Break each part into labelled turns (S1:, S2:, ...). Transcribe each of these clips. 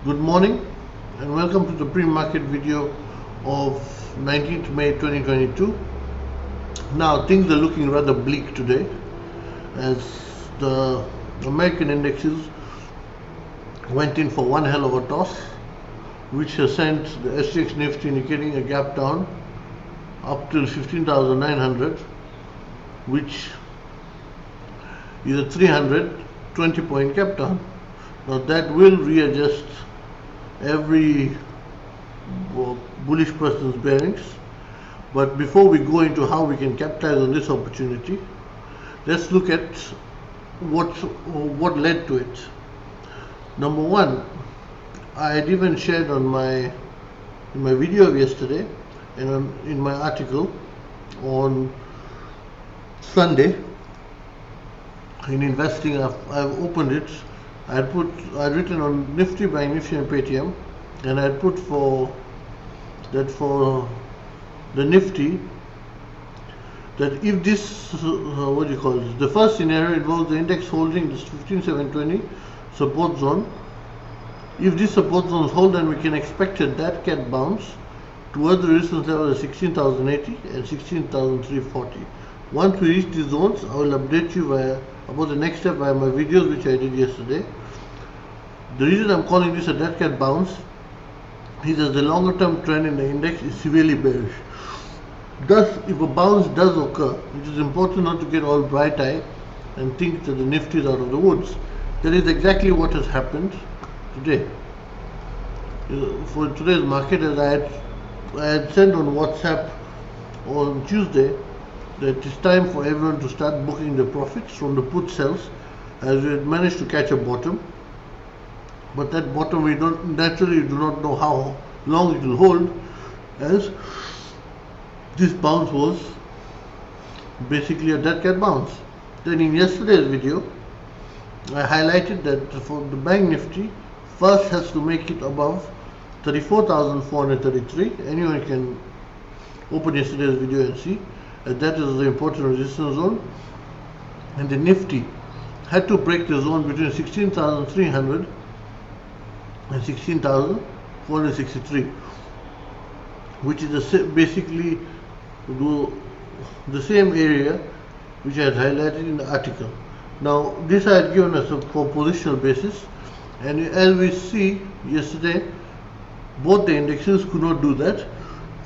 S1: Good morning and welcome to the pre-market video of 19th May 2022. Now things are looking rather bleak today as the American indexes went in for one hell of a toss, which has sent the SGX Nifty indicating a gap down up till 15,900, which is a 320 point gap down. Now that will readjust every bullish person's bearings, but before we go into how we can capitalize on this opportunity, let's look at what led to it. Number one, I had even shared in my video of yesterday and in my article on Sunday in investing. I've opened it. I'd written on Nifty, Bank Nifty and Paytm, and I'd put for the Nifty that if this the first scenario involves the index holding this 15,720 support zone. If this support zones hold, then we can expect a dead cat bounce towards the resistance level of 16,080 and 16,340. Once we reach these zones, I will update you about the next step via my videos which I did yesterday. The reason I'm calling this a dead cat bounce is that the longer term trend in the index is severely bearish. Thus, if a bounce does occur, it is important not to get all bright eyed and think that the Nifty is out of the woods. That is exactly what has happened today. For today's market, as I had sent on WhatsApp on Tuesday, that it's time for everyone to start booking the profits from the put sells, as we had managed to catch a bottom, but that bottom we do not know how long it will hold, as this bounce was basically a dead cat bounce. Then in yesterday's video I highlighted that for the Bank Nifty, first has to make it above 34,433. Anyone can open yesterday's video and see. That is the important resistance zone, and the Nifty had to break the zone between 16,300 and 16,463, which is basically the same area which I had highlighted in the article. Now this I had given as for positional basis, and as we see yesterday, both the indexes could not do that.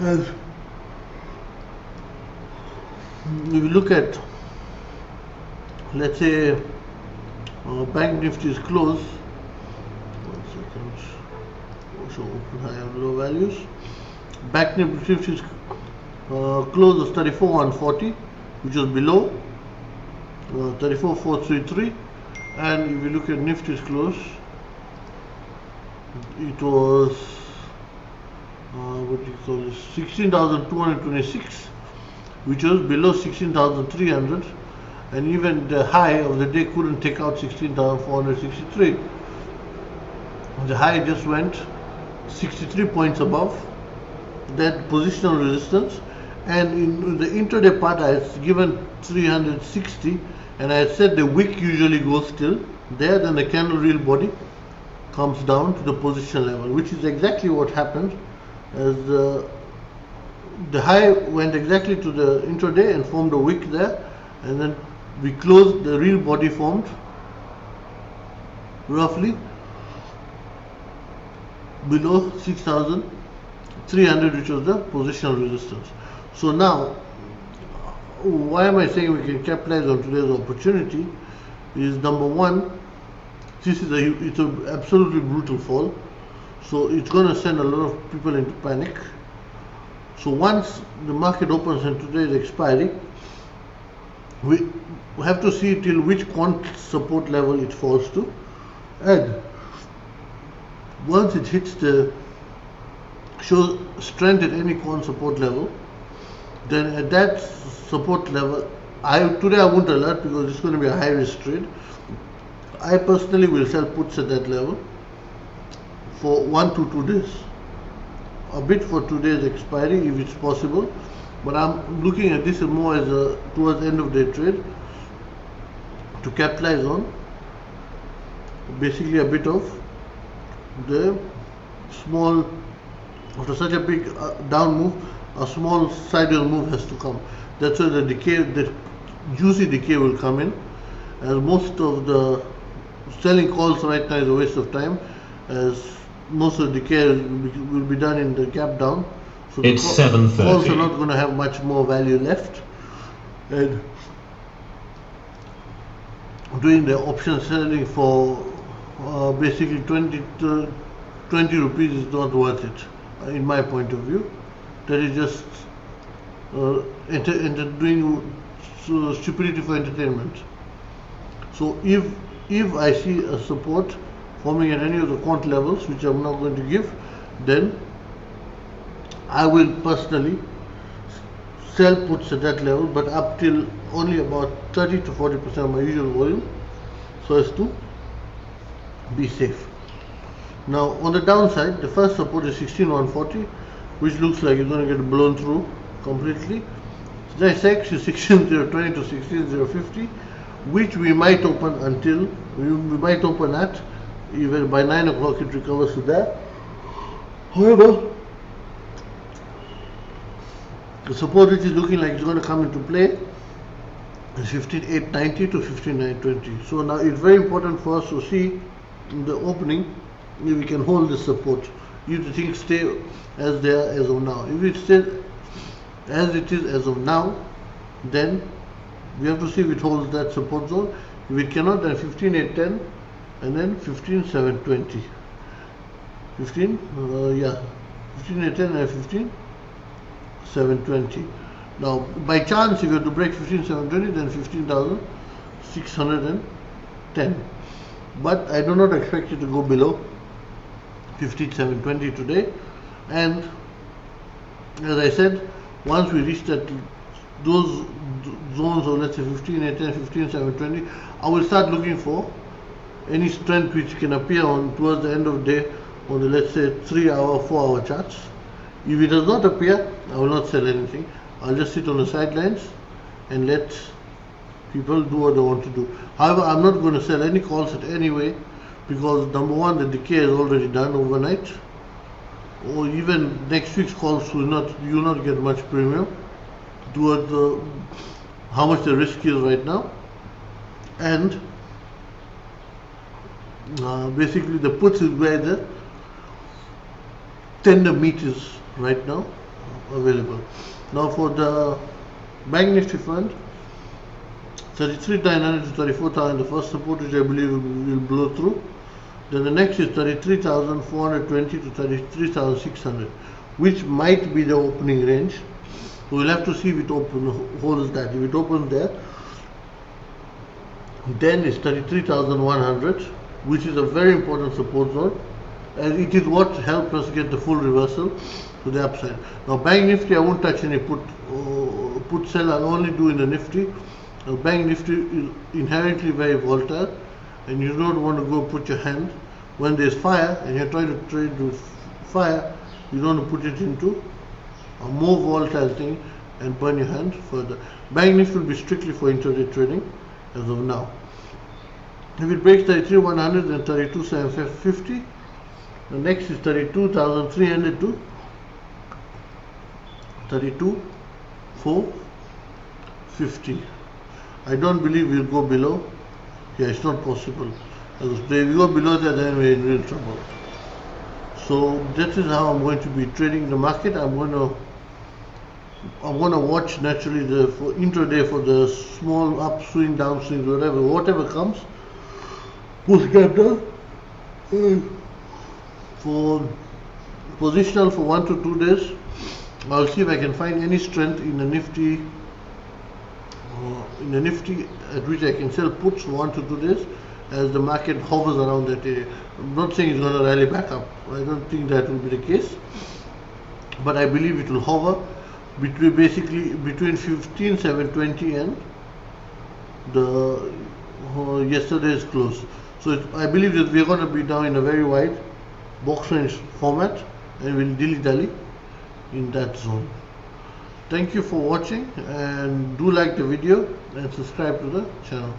S1: As if you look at, let's say, Bank Nifty is closed. 1 second. Also open high and low values. Bank Nifty is closed was 34,140, which was below 34,433, and if you look at Nifty's close, it was 16,226, which was below 16,300, and even the high of the day couldn't take out 16,463. The high just went 63 points above that positional resistance, and in the intraday part I had given 360, and I had said the wick usually goes till there, then the candle real body comes down to the position level, which is exactly what happened, as the high went exactly to the intraday and formed a wick there, and then we closed, the real body formed roughly below 6,300, which was the positional resistance. So now, why am I saying we can capitalize on today's opportunity is, number one, it's an absolutely brutal fall, so it's going to send a lot of people into panic. So once the market opens and today is expiry, we have to see till which quant support level it falls to, and once it hits the shows strength at any quant support level, then at that support level, today I won't alert because it's going to be a high risk trade. I personally will sell puts at that level for 1 to 2 days, a bit for today's expiry if it's possible, but I'm looking at this more as a towards the end of day trade to capitalize on basically a bit of the small, after such a big down move, a small sideways move has to come. That's where the decay, the juicy decay will come in, as most of the selling calls right now is a waste of time, as most of the decay will be done in the gap down. So
S2: it's
S1: the
S2: 7:30.
S1: calls are not going to have much more value left, and doing the option selling for basically 20 rupees is not worth it, in my point of view. That is just doing stupidity for entertainment. So if I see a support forming at any of the quant levels, which I'm not going to give, then I will personally sell puts at that level, but up till only about 30 to 40% of my usual volume, so as to be safe. Now on the downside, the first support is 16,140, which looks like it's going to get blown through completely. The next is 16,020 to 16,050, which we might open until we might open at even by 9 o'clock. It recovers to there. However, the support which is looking like it's going to come into play is 15,890 to 15,920. So now it's very important for us to see in the opening if we can hold this support, if the things stay as they are as of now. If it stays as it is as of now, then we have to see if it holds that support zone. If it cannot, then 15,810 and then 15,720. 15,810 and 15,720. Now, by chance, if you have to break 15,720, then 15,610. But I do not expect it to go below 15,720 today. And as I said, once we reach that those zones of, let's say, 15,810, 15,720, I will start looking for any strength which can appear on towards the end of the day on the, let's say, 3-hour, 4-hour charts. If it does not appear, I will not sell anything. I'll just sit on the sidelines and let people do what they want to do. However, I'm not going to sell any calls at any way, because number one, the decay is already done overnight, or even next week's calls you will not get much premium toward how much the risk is right now. And basically the puts is where the tender meat is right now available. Now for the Bank Nifty fund, 33,900 to 34,000, the first support, which I believe will blow through. Then the next is 33,420 to 33,600, which might be the opening range. So we'll have to see if it holds that. If it opens there, then it's 33,100, which is a very important support zone, and it is what helped us get the full reversal to the upside. Now Bank Nifty, I won't touch any put sell. I'll only do in the Nifty. Now Bank Nifty is inherently very volatile, and you don't want to go put your hand when there's fire and you're trying to trade with fire. You don't want to put it into a more volatile thing and burn your hand further. Bank Nifty will be strictly for intraday trading as of now. If it breaks 33,100, then 32,750. The next is 32,300 to 32,450. I don't believe we'll go below. Yeah, it's not possible. If we go below that, then we're in real trouble. So that is how I'm going to be trading the market. I'm going to watch naturally for intraday for the small upswing, downswing, whatever comes. Push gander for positional for 1 to 2 days. I'll see if I can find any strength in the Nifty. At which I can sell puts for 1 to 2 days as the market hovers around that area. I'm not saying it's going to rally back up. I don't think that will be the case, but I believe it will hover between 15,720 and the yesterday's close. So I believe that we're going to be down in a very wide box range format, and we'll dilly-dally in that zone. Thank you for watching, and do like the video and subscribe to the channel.